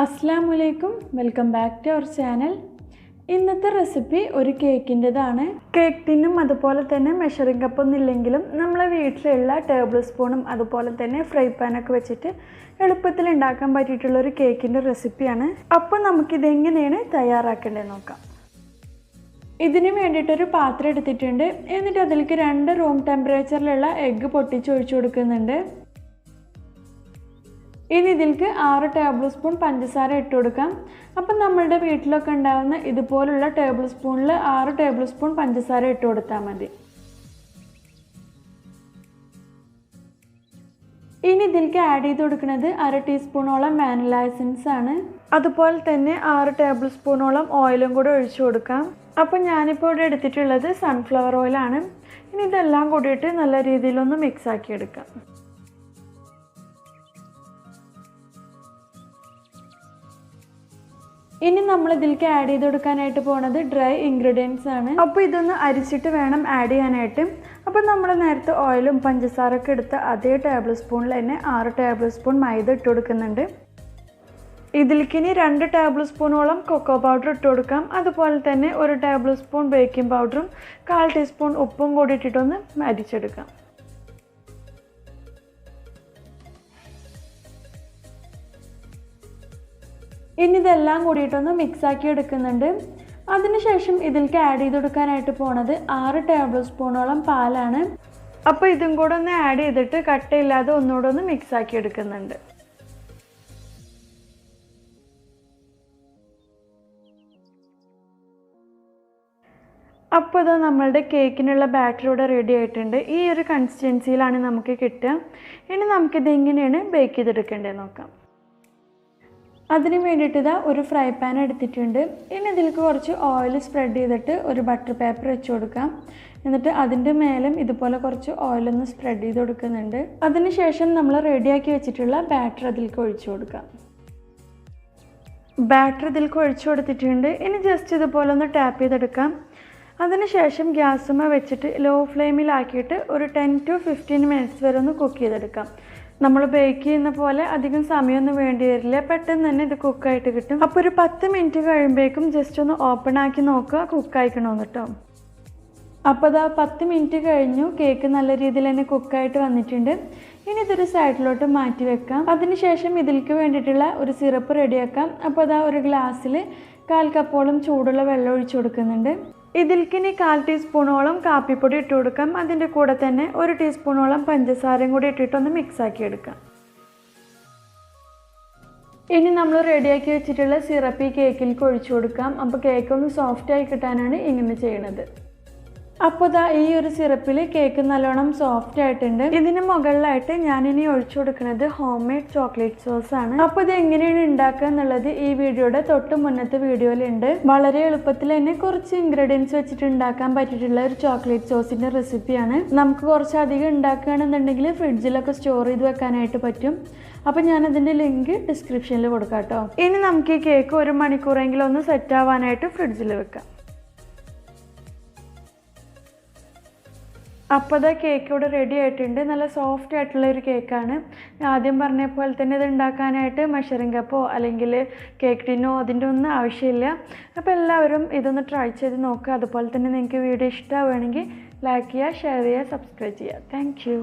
Assalamualaikum, welcome back to our channel. ഇന്നത്തെ recipe ഒരു കേക്കിന്റേതാണ്. Cake ടിന്നും അതുപോലെ തന്നെ മെഷറിംഗ് കപ്പ് ഒന്നും ഇല്ലെങ്കിലും നമ്മളെ വീട്ടിലുള്ള ടേബിൾ സ്പൂണും അതുപോലെ തന്നെ ഫ്രൈ പാൻ ഒക്കെ വെച്ചിട്ട് എളുപ്പത്തിൽ ഉണ്ടാക്കാൻ പറ്റിയിട്ടുള്ള ഒരു കേക്കിന്റെ റെസിപ്പിയാണ്. അപ്പോൾ നമുക്ക് ഇത് എങ്ങനെയാണ് തയ്യാറാക്കേണ്ടത് നോക്കാം. ഇതിനു വേണ്ടിയിട്ട് ഒരു പാത്രം എടുത്തിട്ടുണ്ട്. എന്നിട്ട് അതിലേക്ക് 2 റൂം ടെമ്പറേച്ചറിലുള്ള എഗ്ഗ് പൊട്ടിച്ച് ഒഴിച്ചു കൊടുക്കുന്നുണ്ട്. ഇനി ഇതിലേക്ക് 6 ടേബിൾ സ്പൂൺ പഞ്ചസാര ഇട്ട് കൊടുക്കാം. അപ്പം നമ്മളുടെ വീട്ടിലൊക്കെ ഉണ്ടാകുന്ന ഇതുപോലുള്ള ടേബിൾ സ്പൂണിൽ 6 ടേബിൾ സ്പൂൺ പഞ്ചസാര ഇട്ട് കൊടുത്താൽ മതി. ഇനി ഇതിലേക്ക് ആഡ് ചെയ്ത് കൊടുക്കുന്നത് 1/2 ടീസ്പൂണോളം വാനില എസൻസ് ആണ്. അതുപോലെ തന്നെ 6 ടേബിൾ സ്പൂണോളം ഓയിലും കൂടെ ഒഴിച്ചു കൊടുക്കാം. അപ്പം ഞാനിപ്പോൾ ഇവിടെ എടുത്തിട്ടുള്ളത് സൺഫ്ലവർ ഓയിലാണ്. ഇനി ഇതെല്ലാം കൂടിയിട്ട് നല്ല രീതിയിലൊന്ന് മിക്സ് ആക്കി എടുക്കാം. ഇനി നമ്മൾ ഇതിലേക്ക് ആഡ് ചെയ്ത് കൊടുക്കാനായിട്ട് പോകുന്നത് ഡ്രൈ ഇൻഗ്രീഡിയൻസ് ആണ്. അപ്പോൾ ഇതൊന്ന് അരിച്ചിട്ട് വേണം ആഡ് ചെയ്യാനായിട്ട്. അപ്പോൾ നമ്മൾ നേരത്തെ ഓയിലും പഞ്ചസാരയൊക്കെ എടുത്ത അതേ ടേബിൾ സ്പൂണിൽ തന്നെ 6 ടേബിൾ സ്പൂൺ മൈദ ഇട്ട് കൊടുക്കുന്നുണ്ട്. ഇതിലേക്ക് ഇനി 2 ടേബിൾ സ്പൂണോളം കൊക്കോ പൗഡർ ഇട്ട് കൊടുക്കാം. അതുപോലെ തന്നെ 1 ടേബിൾ സ്പൂൺ ബേക്കിംഗ് പൗഡറും 1/4 ടീസ്പൂൺ ഉപ്പും കൂടി ഇട്ടിട്ടൊന്ന് അരിച്ചെടുക്കാം. ഇനി ഇതെല്ലാം കൂടിയിട്ടൊന്ന് മിക്സ് ആക്കി എടുക്കുന്നുണ്ട്. അതിനുശേഷം ഇതിലേക്ക് ആഡ് ചെയ്ത് കൊടുക്കാനായിട്ട് പോണത് 6 ടേബിൾ സ്പൂണോളം പാലാണ്. അപ്പോൾ ഇതും കൂടെ ഒന്ന് ആഡ് ചെയ്തിട്ട് കട്ടയില്ലാതെ ഒന്നുകൂടെ ഒന്ന് മിക്സ് ആക്കി എടുക്കുന്നുണ്ട്. അപ്പോൾ ഇത് നമ്മളുടെ കേക്കിനുള്ള ബാറ്റർ ഇവിടെ റെഡി ആയിട്ടുണ്ട്. ഈ ഒരു കൺസിസ്റ്റൻസിയിലാണ് നമുക്ക് കിട്ടുക. ഇനി നമുക്കിത് എങ്ങനെയാണ് ബേക്ക് ചെയ്തെടുക്കേണ്ടത് നോക്കാം. അതിന് വേണ്ടിയിട്ട് ഇതാ ഒരു ഫ്രൈ പാൻ എടുത്തിട്ടുണ്ട്. ഇനി ഇതിലേക്ക് കുറച്ച് ഓയിൽ സ്പ്രെഡ് ചെയ്തിട്ട് ഒരു ബട്ടർ പേപ്പർ വെച്ച് കൊടുക്കാം. എന്നിട്ട് അതിൻ്റെ മേലും ഇതുപോലെ കുറച്ച് ഓയിലൊന്ന് സ്പ്രെഡ് ചെയ്ത് കൊടുക്കുന്നുണ്ട്. അതിനുശേഷം നമ്മൾ റെഡിയാക്കി വെച്ചിട്ടുള്ള ബാറ്റർ അതിലേക്ക് ഒഴിച്ചു കൊടുക്കാം. ബാറ്റർ ഇതിലേക്ക് ഒഴിച്ചു കൊടുത്തിട്ടുണ്ട്. ഇനി ജസ്റ്റ് ഇതുപോലെ ഒന്ന് ടാപ്പ് ചെയ്തെടുക്കാം. അതിനുശേഷം ഗ്യാസുമ്മ വെച്ചിട്ട് ലോ ഫ്ലെയിമിലാക്കിയിട്ട് ഒരു 10 to 15 മിനിറ്റ്സ് വരെ ഒന്ന് കുക്ക് ചെയ്തെടുക്കാം. നമ്മൾ ബേക്ക് ചെയ്യുന്ന പോലെ അധികം സമയമൊന്നും വേണ്ടി വരില്ല. പെട്ടെന്ന് തന്നെ ഇത് കുക്കായിട്ട് കിട്ടും. അപ്പോൾ ഒരു 10 മിനിറ്റ് കഴിയുമ്പോഴേക്കും ജസ്റ്റ് ഒന്ന് ഓപ്പൺ ആക്കി നോക്കുക കുക്കായിക്കണമെന്ന് കേട്ടോ. അപ്പോൾ അതാ 10 മിനിറ്റ് കഴിഞ്ഞു. കേക്ക് നല്ല രീതിയിൽ തന്നെ കുക്കായിട്ട് വന്നിട്ടുണ്ട്. ഇനി ഇതൊരു സൈഡിലോട്ട് മാറ്റി വെക്കാം. അതിനുശേഷം ഇതിലേക്ക് വേണ്ടിയിട്ടുള്ള ഒരു സിറപ്പ് റെഡിയാക്കാം. അപ്പോൾ അതാ ഒരു ഗ്ലാസ്സിൽ 1/4 കപ്പോളം ചൂടുള്ള വെള്ളം ഒഴിച്ചു കൊടുക്കുന്നുണ്ട്. ഇതിലേക്ക് ഇനി 1/4 ടീസ്പൂണോളം കാപ്പിപ്പൊടി ഇട്ട് കൊടുക്കാം. അതിൻ്റെ കൂടെ തന്നെ 1 ടീസ്പൂണോളം പഞ്ചസാരയും കൂടി ഇട്ടിട്ടൊന്ന് മിക്സ് ആക്കി എടുക്കാം. ഇനി നമ്മൾ റെഡിയാക്കി വെച്ചിട്ടുള്ള സിറപ്പ് ഈ കേക്കിലേക്ക് ഒഴിച്ചു കൊടുക്കാം. അപ്പോൾ കേക്ക് ഒന്ന് സോഫ്റ്റായി കിട്ടാനാണ് ഇങ്ങനെ ചെയ്യുന്നത്. അപ്പോൾ ഇതാ ഈ ഒരു സിറപ്പിൽ കേക്ക് നല്ലോണം സോഫ്റ്റ് ആയിട്ടുണ്ട്. ഇതിന് മുകളിലായിട്ട് ഞാനിനി ഒഴിച്ചു കൊടുക്കുന്നത് ഹോം മെയ്ഡ് ചോക്ലേറ്റ് സോസ് ആണ്. അപ്പോൾ ഇത് എങ്ങനെയാണ് ഉണ്ടാക്കുക എന്നുള്ളത് ഈ വീഡിയോയുടെ തൊട്ട് മുന്നത്തെ വീഡിയോയിലുണ്ട്. വളരെ എളുപ്പത്തിൽ തന്നെ കുറച്ച് ഇൻഗ്രീഡിയൻസ് വെച്ചിട്ട് ഉണ്ടാക്കാൻ പറ്റിയിട്ടുള്ള ഒരു ചോക്ലേറ്റ് സോസിന്റെ റെസിപ്പിയാണ്. നമുക്ക് കുറച്ചധികം ഉണ്ടാക്കുകയാണെന്നുണ്ടെങ്കിൽ ഫ്രിഡ്ജിലൊക്കെ സ്റ്റോർ ചെയ്ത് വെക്കാനായിട്ട് പറ്റും. അപ്പോൾ ഞാനതിൻ്റെ ലിങ്ക് ഡിസ്ക്രിപ്ഷനിൽ കൊടുക്കാം കേട്ടോ. ഇനി നമുക്ക് ഈ കേക്ക് 1 മണിക്കൂറെങ്കിലും ഒന്ന് സെറ്റ് ആവാനായിട്ട് ഫ്രിഡ്ജിൽ വെക്കാം. അപ്പോൾ അത് കേക്ക് ഇവിടെ റെഡി ആയിട്ടുണ്ട്. നല്ല സോഫ്റ്റ് ആയിട്ടുള്ള ഒരു കേക്കാണ്. ആദ്യം പറഞ്ഞ പോലെ തന്നെ ഇത് ഉണ്ടാക്കാനായിട്ട് മെഷറിംഗ് കപ്പോ അല്ലെങ്കിൽ കേക്ക് ടിന്നോ അതിൻ്റെ ഒന്നും ആവശ്യമില്ല. അപ്പോൾ എല്ലാവരും ഇതൊന്ന് ട്രൈ ചെയ്ത് നോക്കുക. അതുപോലെ തന്നെ നിങ്ങൾക്ക് വീഡിയോ ഇഷ്ടമാവുകയാണെങ്കിൽ ലൈക്ക് ചെയ്യുക, ഷെയർ ചെയ്യുക, സബ്സ്ക്രൈബ് ചെയ്യുക. Thank you.